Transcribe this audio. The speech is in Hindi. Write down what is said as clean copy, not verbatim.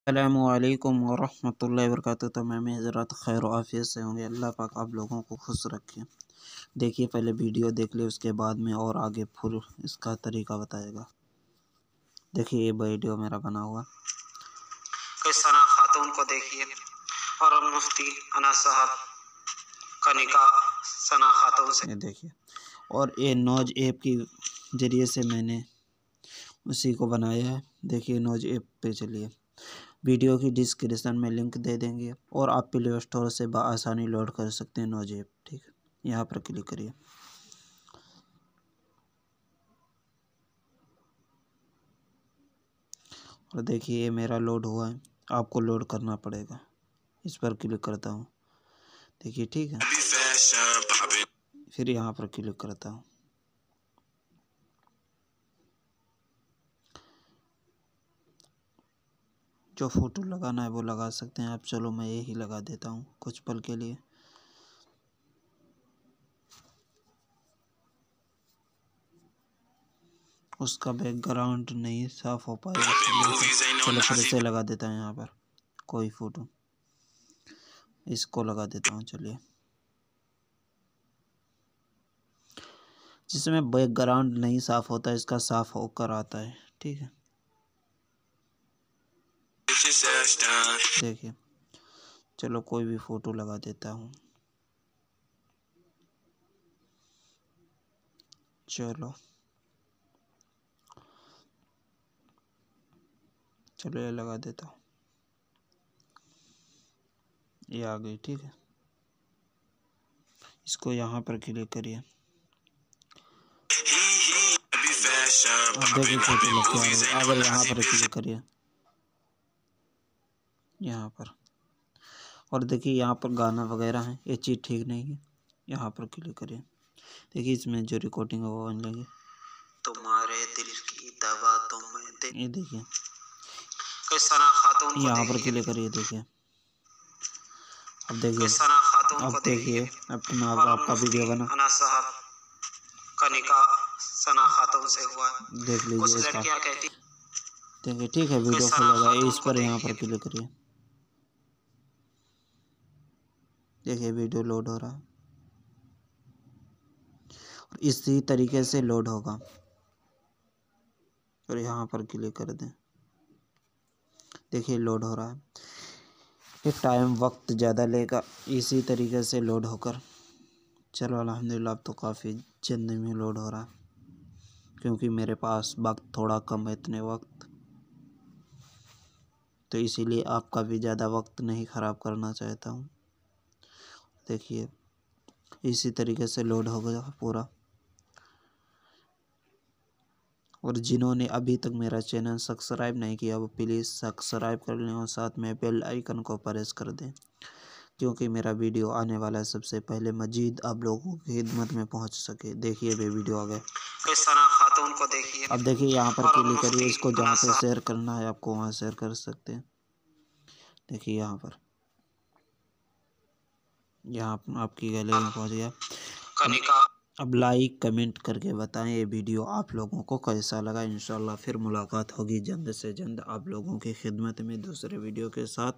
अस्सलामुअलैकुम वरहमतुल्लाहि वबरकातुहू। तो मैं हज़रत खैर आफियत से होंगे। अल्लाह पाक आप लोगों को खुश रखे। देखिए पहले वीडियो देख लिए, उसके बाद में और आगे फुल इसका तरीका बताएगा। देखिए ये वीडियो मेरा बना हुआ। किस तरह खातून को देखिए और मुफ्ती अना साहब का निकाह सना खातून से, ये देखिए। और ये नौज ऐप की ज़रिए से मैंने उसी को बनाया है। देखिए नौज ऐप पे चलिए, वीडियो की डिस्क्रिप्शन में लिंक दे देंगे और आप प्ले स्टोर से बआसानी लोड कर सकते हैं नौज ऐप। ठीक है, यहाँ पर क्लिक करिए। और देखिए ये मेरा लोड हुआ है, आपको लोड करना पड़ेगा। इस पर क्लिक करता हूँ, देखिए ठीक है। फिर यहाँ पर क्लिक करता हूँ। जो फ़ोटो लगाना है वो लगा सकते हैं आप। चलो मैं यही लगा देता हूँ कुछ पल के लिए। उसका बैकग्राउंड नहीं साफ हो पाएगा, चलो फिर से लगा देता हूँ। यहाँ पर कोई फ़ोटो इसको लगा देता हूँ। चलिए, जिसमें बैकग्राउंड नहीं साफ होता है, इसका साफ होकर आता है। ठीक है, देखिए चलो कोई भी फ़ोटो लगा देता हूँ। चलो ये लगा देता हूँ, ये आ गई। ठीक है, इसको यहाँ पर क्लिक करिए। देखिए फोटो लग के आ रही है। अगर यहाँ पर क्लिक करिए, यहाँ पर, और देखिए यहाँ पर गाना वगैरह है, ये चीज़ ठीक नहीं है। यहाँ पर क्लिक करिए। देखिए इसमें जो रिकॉर्डिंग है वो बन लेंगे। तुम्हारे दिल की दवा तो मैं दे। ये देखिए किस तरह खातून को यहाँ पर देखिए, क्लिक करिए। देखिए अब देखिए, किस तरह खातून को अब देखिए देखिए अपना और आपका वीडियो मुफ्ती बना, अना साहब का निकाह सना खातून से हुआ। देख कुछ लीजिए इसका। लड़कियां कहती देखिए ठीक है, वीडियो किस फुल तरह होगा। इस खातून को पर यहाँ पर देखिए। क्लिक करिए। देखिए वीडियो लोड हो रहा है, और इसी तरीके से लोड होगा। और यहाँ पर क्लिक कर दें। देखिए लोड हो रहा है, ये टाइम वक्त ज़्यादा लेगा इसी तरीके से लोड होकर। चलो अल्हम्दुलिल्लाह, अब तो काफ़ी जल्दी में लोड हो रहा है, क्योंकि मेरे पास वक्त थोड़ा कम है इतने वक्त, तो इसीलिए आपका भी ज़्यादा वक्त नहीं ख़राब करना चाहता हूँ। देखिए इसी तरीके से लोड हो गया पूरा। और जिन्होंने अभी तक मेरा चैनल सब्सक्राइब नहीं किया वो प्लीज़ सब्सक्राइब कर लें और साथ में बेल आइकन को प्रेस कर दें, क्योंकि मेरा वीडियो आने वाला है सबसे पहले मजीद आप लोगों की खिदमत में पहुंच सके। देखिए वे वीडियो आ गए। किस तरह खातून को देखिए। अब देखिए यहाँ पर और क्लिक करिए, इसको मुफ्ती जहाँ अना पे साहब शेयर करना है आपको वहाँ शेयर कर सकते हैं। देखिए यहाँ पर, यहाँ आपकी गैलरी में पहुँच गया। का निकाह। अब लाइक कमेंट करके बताएं ये वीडियो आप लोगों को कैसा लगा। इंशाल्लाह फिर मुलाकात होगी जल्द से जल्द आप लोगों की खिदमत में दूसरे वीडियो के साथ।